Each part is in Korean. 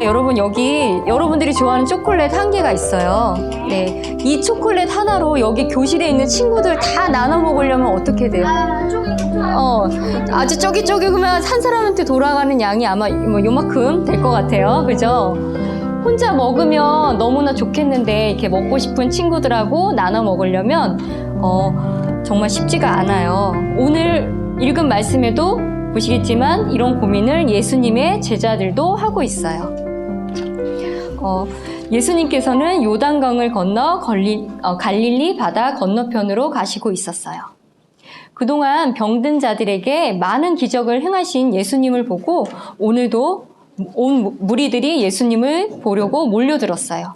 여러분, 여기 여러분들이 좋아하는 초콜릿 한 개가 있어요. 네, 이 초콜릿 하나로 여기 교실에 있는 친구들 다 나눠 먹으려면 어떻게 돼요? 아주 쩌깃쩌깃하면 한 사람한테 돌아가는 양이 아마 뭐 요만큼 될 것 같아요. 그죠? 혼자 먹으면 너무나 좋겠는데 이렇게 먹고 싶은 친구들하고 나눠 먹으려면 정말 쉽지가 않아요. 오늘 읽은 말씀에도 보시겠지만 이런 고민을 예수님의 제자들도 하고 있어요. 예수님께서는 요단강을 건너 갈릴리 바다 건너편으로 가시고 있었어요. 그동안 병든 자들에게 많은 기적을 행하신 예수님을 보고 오늘도 온 무리들이 예수님을 보려고 몰려들었어요.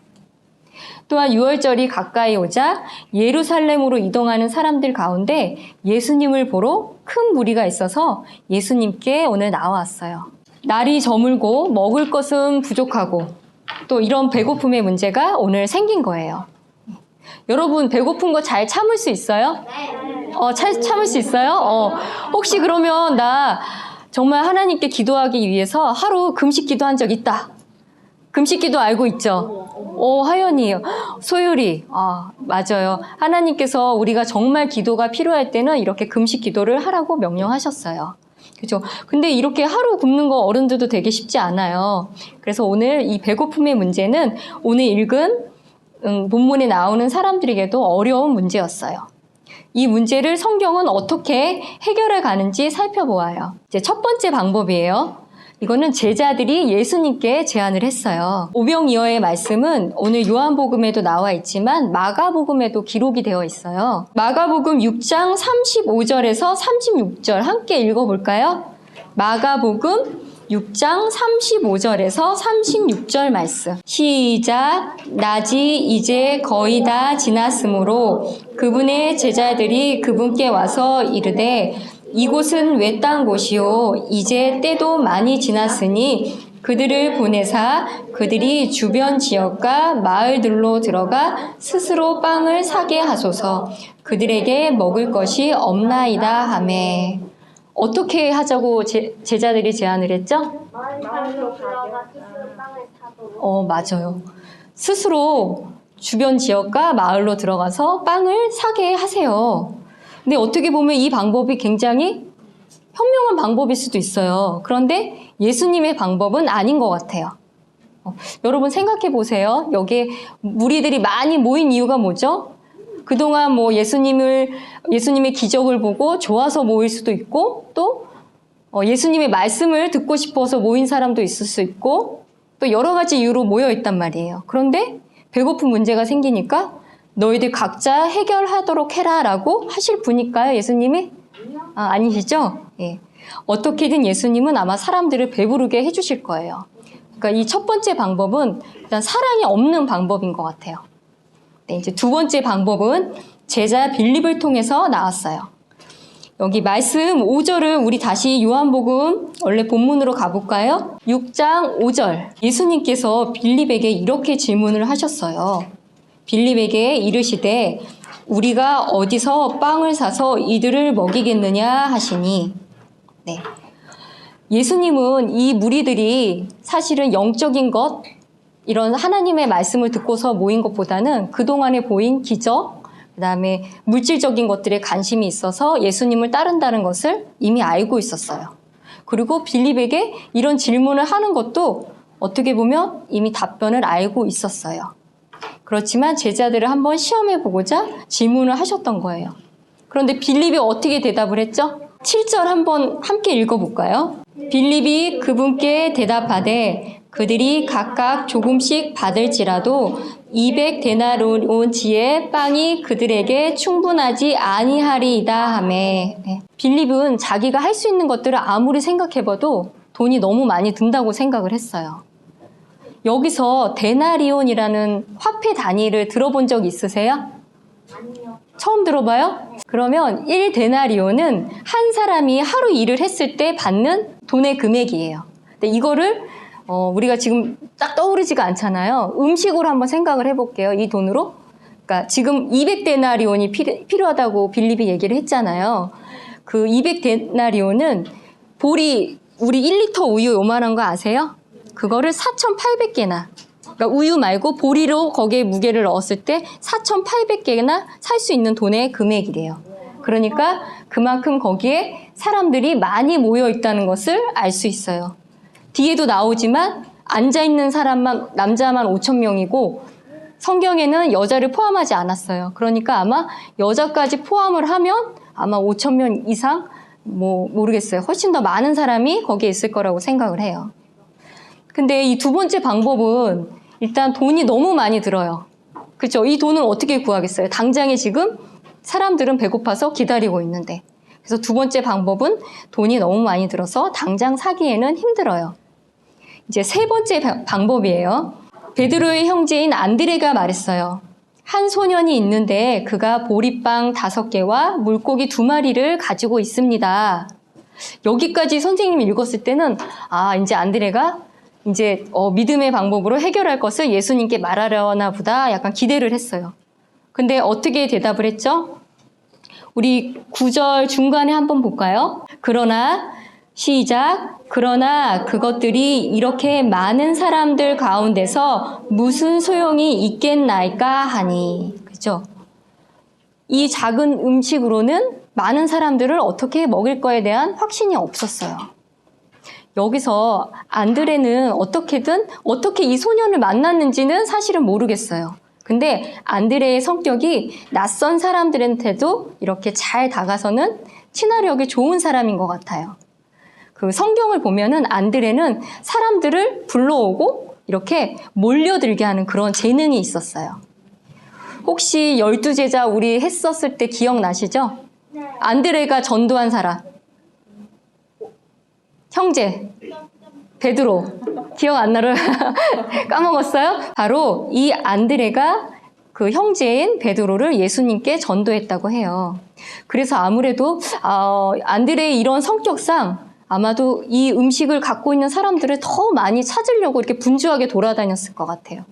또한 유월절이 가까이 오자 예루살렘으로 이동하는 사람들 가운데 예수님을 보러 큰 무리가 있어서 예수님께 오늘 나왔어요. 날이 저물고 먹을 것은 부족하고 또 이런 배고픔의 문제가 오늘 생긴 거예요. 여러분, 배고픈 거 잘 참을 수 있어요? 잘 참을 수 있어요? 혹시 그러면 나 정말 하나님께 기도하기 위해서 하루 금식 기도한 적 있다. 금식 기도 알고 있죠? 하연이, 소율이, 맞아요. 하나님께서 우리가 정말 기도가 필요할 때는 이렇게 금식 기도를 하라고 명령하셨어요. 그죠? 근데 이렇게 하루 굶는 거 어른들도 되게 쉽지 않아요. 그래서 오늘 이 배고픔의 문제는 오늘 읽은 본문에 나오는 사람들에게도 어려운 문제였어요. 이 문제를 성경은 어떻게 해결해 가는지 살펴보아요. 이제 첫 번째 방법이에요. 이거는 제자들이 예수님께 제안을 했어요. 오병이어의 말씀은 오늘 요한복음에도 나와 있지만 마가복음에도 기록이 되어 있어요. 마가복음 6장 35절에서 36절 함께 읽어볼까요? 마가복음 6장 35절에서 36절 말씀. 시작. 낮이 이제 거의 다 지났으므로 그분의 제자들이 그분께 와서 이르되 이곳은 외딴 곳이요 이제 때도 많이 지났으니 그들을 보내사 그들이 주변 지역과 마을들로 들어가 스스로 빵을 사게 하소서. 그들에게 먹을 것이 없나이다 하매. 어떻게 하자고 제자들이 제안을 했죠? 마을로 들어가 스스로 빵을 사도록. 맞아요. 스스로 주변 지역과 마을로 들어가서 빵을 사게 하세요. 근데 어떻게 보면 이 방법이 굉장히 현명한 방법일 수도 있어요. 그런데 예수님의 방법은 아닌 것 같아요. 여러분 생각해 보세요. 여기에 무리들이 많이 모인 이유가 뭐죠? 그동안 뭐 예수님의 기적을 보고 좋아서 모일 수도 있고 또 예수님의 말씀을 듣고 싶어서 모인 사람도 있을 수 있고 또 여러 가지 이유로 모여 있단 말이에요. 그런데 배고픈 문제가 생기니까 너희들 각자 해결하도록 해라 라고 하실 분일까요? 예수님이? 아니시죠? 예. 어떻게든 예수님은 아마 사람들을 배부르게 해주실 거예요. 그러니까 이 첫 번째 방법은 일단 사랑이 없는 방법인 것 같아요. 네, 이제 두 번째 방법은 제자 빌립을 통해서 나왔어요. 여기 말씀 5절을 우리 다시 요한복음 원래 본문으로 가볼까요? 6장 5절. 예수님께서 빌립에게 이렇게 질문을 하셨어요. 빌립에게 이르시되 우리가 어디서 빵을 사서 이들을 먹이겠느냐 하시니. 네. 예수님은 이 무리들이 사실은 영적인 것, 이런 하나님의 말씀을 듣고서 모인 것보다는 그동안에 보인 기적, 그 다음에 물질적인 것들에 관심이 있어서 예수님을 따른다는 것을 이미 알고 있었어요. 그리고 빌립에게 이런 질문을 하는 것도 어떻게 보면 이미 답변을 알고 있었어요. 그렇지만 제자들을 한번 시험해보고자 질문을 하셨던 거예요. 그런데 빌립이 어떻게 대답을 했죠? 7절 한번 함께 읽어볼까요? 빌립이 그분께 대답하되 그들이 각각 조금씩 받을지라도 200데나리온치의 빵이 그들에게 충분하지 아니하리이다 하매. 네. 빌립은 자기가 할 수 있는 것들을 아무리 생각해봐도 돈이 너무 많이 든다고 생각을 했어요. 여기서 데나리온이라는 화폐 단위를 들어본 적 있으세요? 아니요. 처음 들어봐요? 그러면 1데나리온은 한 사람이 하루 일을 했을 때 받는 돈의 금액이에요. 근데 이거를 우리가 지금 딱 떠오르지가 않잖아요. 음식으로 한번 생각을 해볼게요. 이 돈으로. 그러니까 지금 200데나리온이 필요하다고 빌립이 얘기를 했잖아요. 그 200데나리온은 보리, 우리 1리터 우유 요만한 거 아세요? 그거를 4,800개나, 그러니까 우유 말고 보리로 거기에 무게를 넣었을 때 4,800개나 살 수 있는 돈의 금액이래요. 그러니까 그만큼 거기에 사람들이 많이 모여 있다는 것을 알 수 있어요. 뒤에도 나오지만 앉아있는 사람만, 남자만 5,000명이고 성경에는 여자를 포함하지 않았어요. 그러니까 아마 여자까지 포함을 하면 아마 5,000명 이상, 모르겠어요. 훨씬 더 많은 사람이 거기에 있을 거라고 생각을 해요. 근데 이 두 번째 방법은 일단 돈이 너무 많이 들어요. 그렇죠? 이 돈을 어떻게 구하겠어요? 당장에 지금 사람들은 배고파서 기다리고 있는데. 그래서 두 번째 방법은 돈이 너무 많이 들어서 당장 사기에는 힘들어요. 이제 세 번째 방법이에요. 베드로의 형제인 안드레가 말했어요. 한 소년이 있는데 그가 보리빵 5개와 물고기 2마리를 가지고 있습니다. 여기까지 선생님이 읽었을 때는 이제 안드레가 이제 믿음의 방법으로 해결할 것을 예수님께 말하려나 보다 약간 기대를 했어요. 근데 어떻게 대답을 했죠? 우리 9절 중간에 한번 볼까요? 그러나 시작. 그러나 그것들이 이렇게 많은 사람들 가운데서 무슨 소용이 있겠나이까 하니. 그죠? 이 작은 음식으로는 많은 사람들을 어떻게 먹일 거에 대한 확신이 없었어요. 여기서 안드레는 어떻게 이 소년을 만났는지는 사실은 모르겠어요. 근데 안드레의 성격이 낯선 사람들한테도 이렇게 잘 다가서는 친화력이 좋은 사람인 것 같아요. 그 성경을 보면은 안드레는 사람들을 불러오고 이렇게 몰려들게 하는 그런 재능이 있었어요. 혹시 12제자 우리 했었을 때 기억나시죠? 네. 안드레가 전도한 사람. 형제. 베드로. 기억 안 나를 까먹었어요? 바로 이 안드레가 그 형제인 베드로를 예수님께 전도했다고 해요. 그래서 아무래도 안드레의 이런 성격상 아마도 이 음식을 갖고 있는 사람들을 더 많이 찾으려고 이렇게 분주하게 돌아다녔을 것 같아요.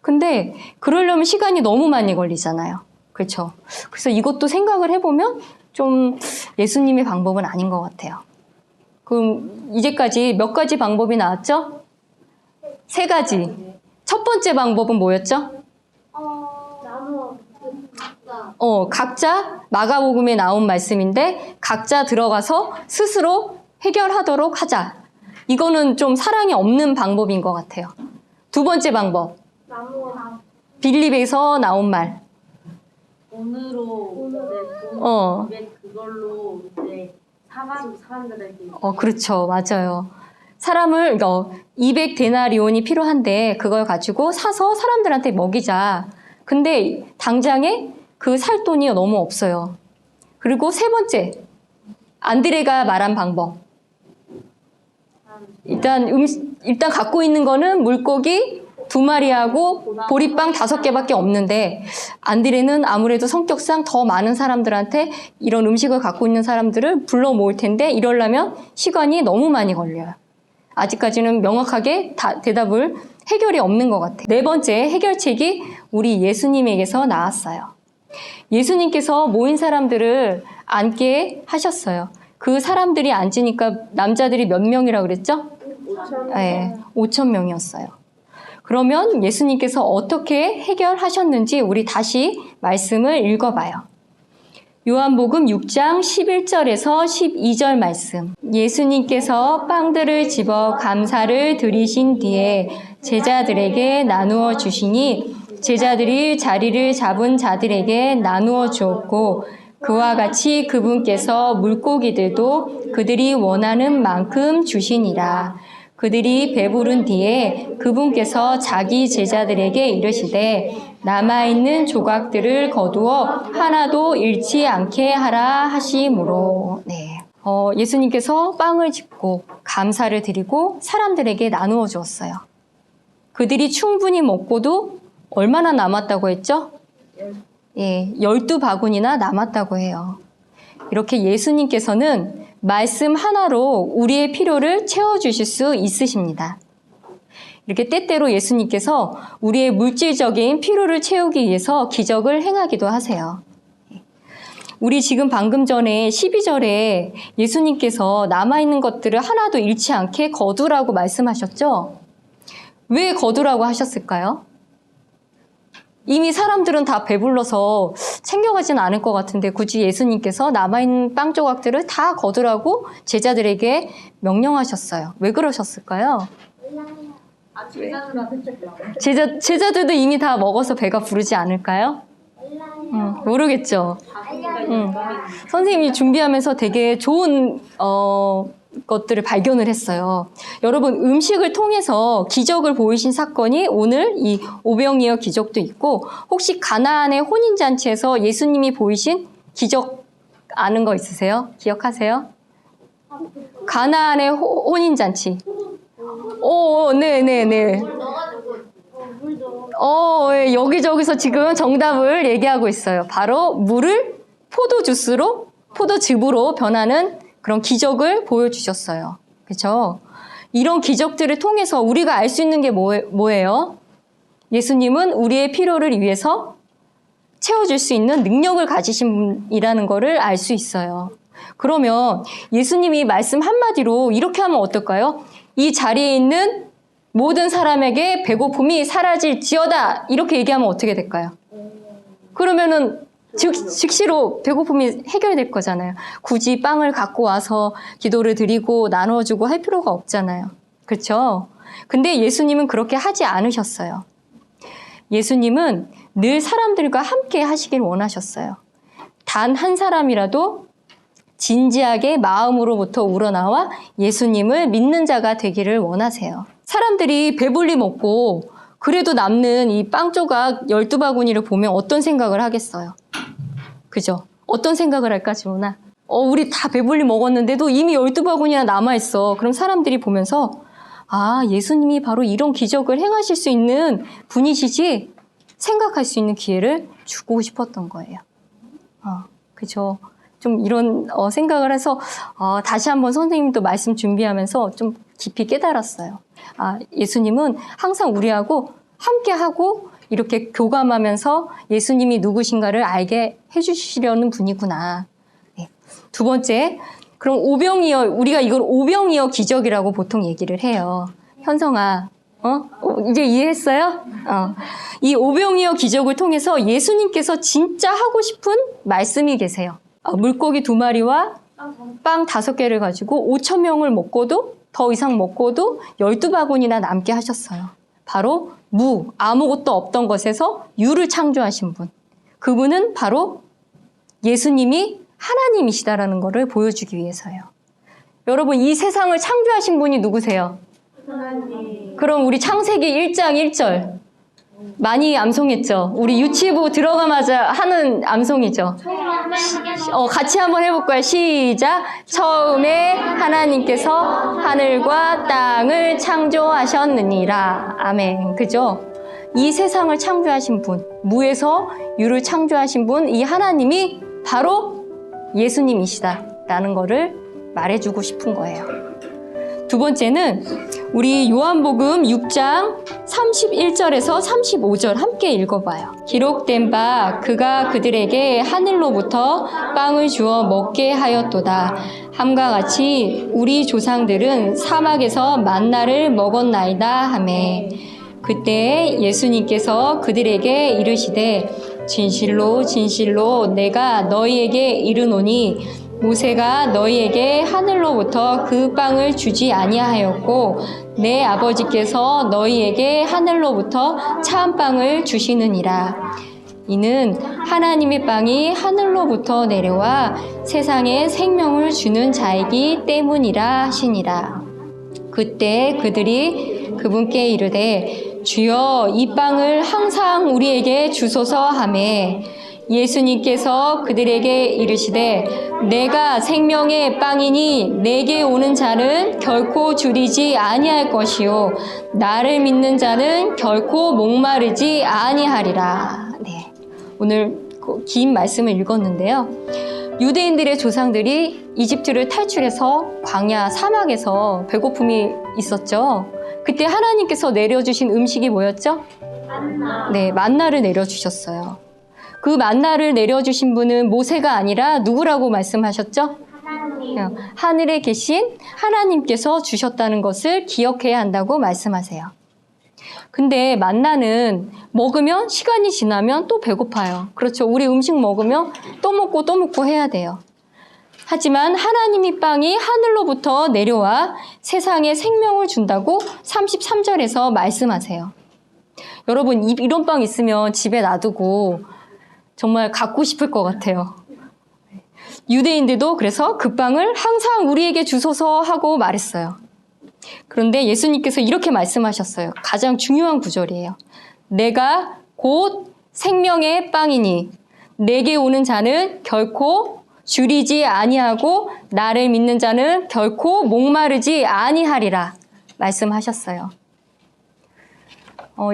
근데 그러려면 시간이 너무 많이 걸리잖아요. 그렇죠? 그래서 이것도 생각을 해보면 좀 예수님의 방법은 아닌 것 같아요. 그럼 이제까지 몇 가지 방법이 나왔죠? 3가지. 첫 번째 방법은 뭐였죠? 나무 각자 마가복음에 나온 말씀인데 각자 들어가서 스스로 해결하도록 하자. 이거는 좀 사랑이 없는 방법인 것 같아요. 두 번째 방법. 나무 빌립에서 나온 말. 돈으로 그걸로 이제 사가지고 사람들에게 그렇죠. 맞아요. 사람을 200데나리온이 필요한데 그걸 가지고 사서 사람들한테 먹이자. 근데 당장에 그 살 돈이 너무 없어요. 그리고 세 번째, 안드레가 말한 방법. 일단 갖고 있는 거는 물고기 2마리하고 보리빵 5개밖에 없는데 안드레는 아무래도 성격상 더 많은 사람들한테 이런 음식을 갖고 있는 사람들을 불러 모을 텐데 이러려면 시간이 너무 많이 걸려요. 아직까지는 명확하게 대답을 해결이 없는 것 같아요. 네 번째 해결책이 우리 예수님에게서 나왔어요. 예수님께서 모인 사람들을 앉게 하셨어요. 그 사람들이 앉으니까 남자들이 몇 명이라고 그랬죠? 5,000명. 네, 5,000명이었어요. 그러면 예수님께서 어떻게 해결하셨는지 우리 다시 말씀을 읽어봐요. 요한복음 6장 11절에서 12절 말씀. 예수님께서 빵들을 집어 감사를 드리신 뒤에 제자들에게 나누어 주시니 제자들이 자리를 잡은 자들에게 나누어 주었고 그와 같이 그분께서 물고기들도 그들이 원하는 만큼 주시니라. 그들이 배부른 뒤에 그분께서 자기 제자들에게 이르시되 남아있는 조각들을 거두어 하나도 잃지 않게 하라 하시므로. 네. 예수님께서 빵을 집고 감사를 드리고 사람들에게 나누어 주었어요. 그들이 충분히 먹고도 얼마나 남았다고 했죠? 12바구니나 남았다고 해요. 이렇게 예수님께서는 말씀 하나로 우리의 필요를 채워주실 수 있으십니다. 이렇게 때때로 예수님께서 우리의 물질적인 필요를 채우기 위해서 기적을 행하기도 하세요. 우리 지금 방금 전에 12절에 예수님께서 남아있는 것들을 하나도 잃지 않게 거두라고 말씀하셨죠? 왜 거두라고 하셨을까요? 이미 사람들은 다 배불러서 챙겨가지는 않을 것 같은데 굳이 예수님께서 남아있는 빵 조각들을 다 거두라고 제자들에게 명령하셨어요. 왜 그러셨을까요? 제자들도 이미 다 먹어서 배가 부르지 않을까요? 모르겠죠. 선생님이 준비하면서 되게 좋은 것들을 발견을 했어요. 여러분, 음식을 통해서 기적을 보이신 사건이 오늘 이 오병이어 기적도 있고, 혹시 가나안의 혼인잔치에서 예수님이 보이신 기적 아는 거 있으세요? 기억하세요? 가나안의 혼인잔치. 네네네. 예, 여기저기서 지금 정답을 얘기하고 있어요. 바로 물을 포도즙으로 변하는 그런 기적을 보여주셨어요. 그렇죠? 이런 기적들을 통해서 우리가 알 수 있는 게 뭐예요? 예수님은 우리의 필요를 위해서 채워줄 수 있는 능력을 가지신 분이라는 것을 알 수 있어요. 그러면 예수님이 말씀 한마디로 이렇게 하면 어떨까요? 이 자리에 있는 모든 사람에게 배고픔이 사라질지어다, 이렇게 얘기하면 어떻게 될까요? 그러면은 즉시로 배고픔이 해결될 거잖아요. 굳이 빵을 갖고 와서 기도를 드리고 나눠주고 할 필요가 없잖아요. 그렇죠? 근데 예수님은 그렇게 하지 않으셨어요. 예수님은 늘 사람들과 함께 하시길 원하셨어요. 단 한 사람이라도 진지하게 마음으로부터 우러나와 예수님을 믿는 자가 되기를 원하세요. 사람들이 배불리 먹고 그래도 남는 이 빵 조각 12바구니를 보면 어떤 생각을 하겠어요? 그죠? 어떤 생각을 할까, 지훈아? 우리 다 배불리 먹었는데도 이미 12바구니나 남아있어. 그럼 사람들이 보면서, 아, 예수님이 바로 이런 기적을 행하실 수 있는 분이시지? 생각할 수 있는 기회를 주고 싶었던 거예요. 그죠? 좀 이런 생각을 해서 다시 한번 선생님도 말씀 준비하면서 좀 깊이 깨달았어요. 예수님은 항상 우리하고 함께하고 이렇게 교감하면서 예수님이 누구신가를 알게 해주시려는 분이구나. 네. 두 번째, 그럼 오병이어, 우리가 이걸 오병이어 기적이라고 보통 얘기를 해요. 현성아, 이제 이해했어요? 이 오병이어 기적을 통해서 예수님께서 진짜 하고 싶은 말씀이 계세요. 물고기 2마리와 빵 5개를 가지고 5,000명을 먹고도, 더 이상 먹고도 12바구니나 남게 하셨어요. 바로 아무것도 없던 것에서 유를 창조하신 분. 그분은 바로 예수님이 하나님이시다라는 것을 보여주기 위해서요. 여러분, 이 세상을 창조하신 분이 누구세요? 하나님. 그럼 우리 창세기 1장 1절 많이 암송했죠? 우리 유치부 들어가마자 하는 암송이죠? 같이 한번 해볼까요? 시작! 처음에 하나님께서 하늘과 땅을 창조하셨느니라. 아멘. 그죠? 이 세상을 창조하신 분, 무에서 유를 창조하신 분, 이 하나님이 바로 예수님이시다라는 거를 말해주고 싶은 거예요. 두 번째는 우리 요한복음 6장 31절에서 35절 함께 읽어봐요. 기록된 바 그가 그들에게 하늘로부터 빵을 주어 먹게 하였도다. 함과 같이 우리 조상들은 사막에서 만나를 먹었나이다 하매. 그때 예수님께서 그들에게 이르시되 진실로 진실로 내가 너희에게 이르노니 모세가 너희에게 하늘로부터 그 빵을 주지 아니하였고 내 아버지께서 너희에게 하늘로부터 참 빵을 주시느니라. 이는 하나님의 빵이 하늘로부터 내려와 세상에 생명을 주는 자이기 때문이라 하시니라. 그때 그들이 그분께 이르되 주여 이 빵을 항상 우리에게 주소서 하매. 예수님께서 그들에게 이르시되 내가 생명의 빵이니 내게 오는 자는 결코 줄이지 아니할 것이요 나를 믿는 자는 결코 목마르지 아니하리라. 네, 오늘 긴 말씀을 읽었는데요. 유대인들의 조상들이 이집트를 탈출해서 광야 사막에서 배고픔이 있었죠. 그때 하나님께서 내려주신 음식이 뭐였죠? 만나. 네, 만나를 내려주셨어요. 그 만나를 내려주신 분은 모세가 아니라 누구라고 말씀하셨죠? 하나님. 하늘에 계신 하나님께서 주셨다는 것을 기억해야 한다고 말씀하세요. 근데 만나는 먹으면 시간이 지나면 또 배고파요. 그렇죠. 우리 음식 먹으면 또 먹고 또 먹고 해야 돼요. 하지만 하나님의 빵이 하늘로부터 내려와 세상에 생명을 준다고 33절에서 말씀하세요. 여러분, 이런 빵 있으면 집에 놔두고 정말 갖고 싶을 것 같아요. 유대인들도 그래서 그 빵을 항상 우리에게 주소서 하고 말했어요. 그런데 예수님께서 이렇게 말씀하셨어요. 가장 중요한 구절이에요. 내가 곧 생명의 빵이니 내게 오는 자는 결코 줄이지 아니하고 나를 믿는 자는 결코 목마르지 아니하리라 말씀하셨어요.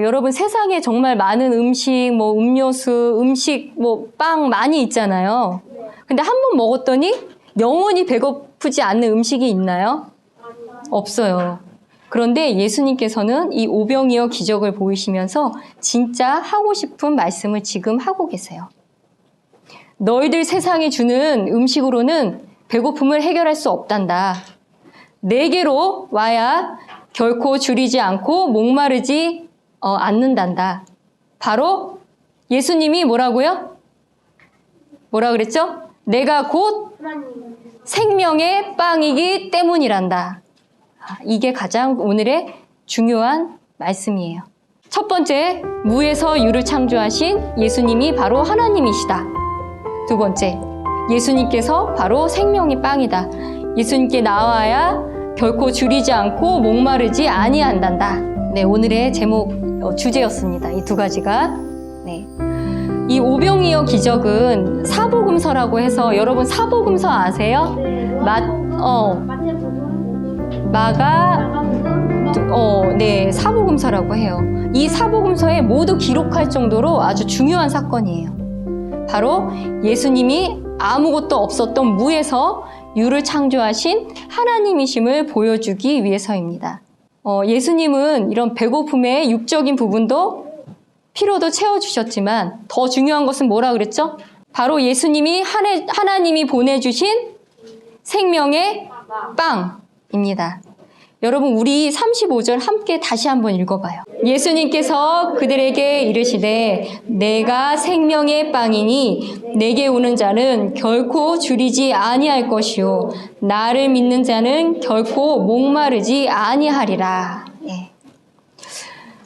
여러분, 세상에 정말 많은 음식, 음료수, 빵 많이 있잖아요. 근데 한 번 먹었더니 영원히 배고프지 않는 음식이 있나요? 없어요. 그런데 예수님께서는 이 오병이어 기적을 보이시면서 진짜 하고 싶은 말씀을 지금 하고 계세요. 너희들 세상이 주는 음식으로는 배고픔을 해결할 수 없단다. 내게로 와야 결코 줄이지 않고 목마르지 않는단다. 바로 예수님이 뭐라고요? 뭐라 그랬죠? 내가 곧 하나님. 생명의 빵이기 때문이란다. 이게 가장 오늘의 중요한 말씀이에요. 첫 번째, 무에서 유를 창조하신 예수님이 바로 하나님이시다. 두 번째, 예수님께서 바로 생명의 빵이다. 예수님께 나와야 결코 줄이지 않고 목마르지 아니한단다. 네, 오늘의 제목 주제였습니다. 이 두 가지가. 네. 이 오병이어 기적은 사복음서라고 해서 여러분 사복음서 아세요? 네. 네, 사복음서라고 해요. 이 사복음서에 모두 기록할 정도로 아주 중요한 사건이에요. 바로 예수님이 아무것도 없었던 무에서 유를 창조하신 하나님이심을 보여주기 위해서입니다. 예수님은 이런 배고픔의 육적인 부분도 피로도 채워주셨지만 더 중요한 것은 뭐라 그랬죠? 바로 예수님이 하나님이 보내주신 생명의 빵입니다. 여러분, 우리 35절 함께 다시 한번 읽어봐요. 예수님께서 그들에게 이르시되 내가 생명의 빵이니 내게 오는 자는 결코 줄이지 아니할 것이요 나를 믿는 자는 결코 목마르지 아니하리라. 예.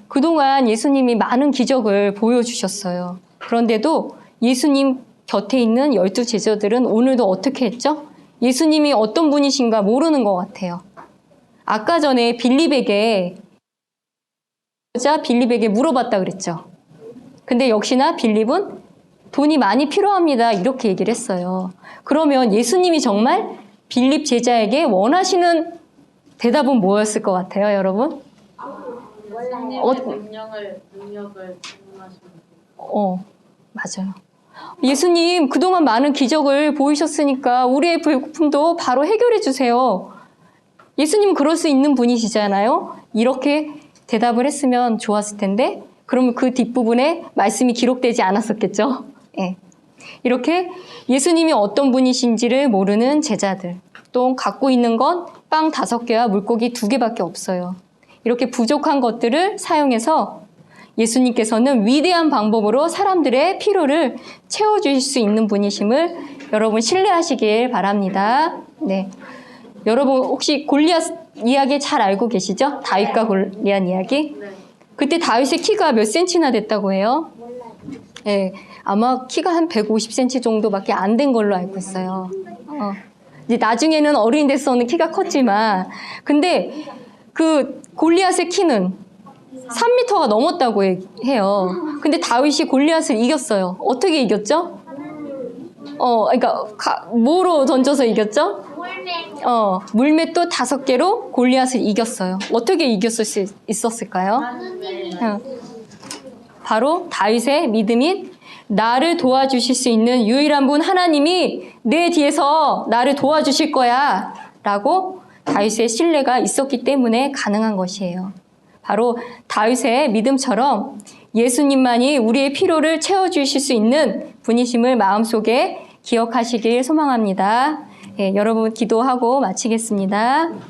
그동안 예수님이 많은 기적을 보여주셨어요. 그런데도 예수님 곁에 있는 12 제자들은 오늘도 어떻게 했죠? 예수님이 어떤 분이신가 모르는 것 같아요. 아까 전에 빌립에게 물어봤다 그랬죠. 근데 역시나 빌립은 돈이 많이 필요합니다. 이렇게 얘기를 했어요. 그러면 예수님이 정말 빌립 제자에게 원하시는 대답은 뭐였을 것 같아요, 여러분? 능력을 주문하시는 맞아요. 예수님, 그동안 많은 기적을 보이셨으니까 우리의 배고픔도 바로 해결해 주세요. 예수님은 그럴 수 있는 분이시잖아요. 이렇게 대답을 했으면 좋았을 텐데 그러면 그 뒷부분에 말씀이 기록되지 않았었겠죠. 예. 이렇게 예수님이 어떤 분이신지를 모르는 제자들, 또 갖고 있는 건 빵 5개와 물고기 2개밖에 없어요. 이렇게 부족한 것들을 사용해서 예수님께서는 위대한 방법으로 사람들의 필요를 채워주실 수 있는 분이심을 여러분 신뢰하시길 바랍니다. 네. 여러분 혹시 골리앗 이야기 잘 알고 계시죠? 다윗과 골리앗 이야기? 네. 그때 다윗의 키가 몇 센치나 됐다고 해요? 네, 아마 키가 한 150cm 정도밖에 안 된 걸로 알고 있어요. 이제 나중에는 어른이 돼서는 키가 컸지만, 근데 그 골리앗의 키는 3m가 넘었다고 해요. 근데 다윗이 골리앗을 이겼어요. 어떻게 이겼죠? 그러니까 뭐로 던져서 이겼죠? 물맷도 5개로 골리앗을 이겼어요. 어떻게 이겼을 수 있었을까요? 바로 다윗의 믿음인 나를 도와주실 수 있는 유일한 분 하나님이 내 뒤에서 나를 도와주실 거야 라고 다윗의 신뢰가 있었기 때문에 가능한 것이에요. 바로 다윗의 믿음처럼 예수님만이 우리의 필요를 채워주실 수 있는 분이심을 마음속에 기억하시길 소망합니다. 예, 여러분 기도하고 마치겠습니다.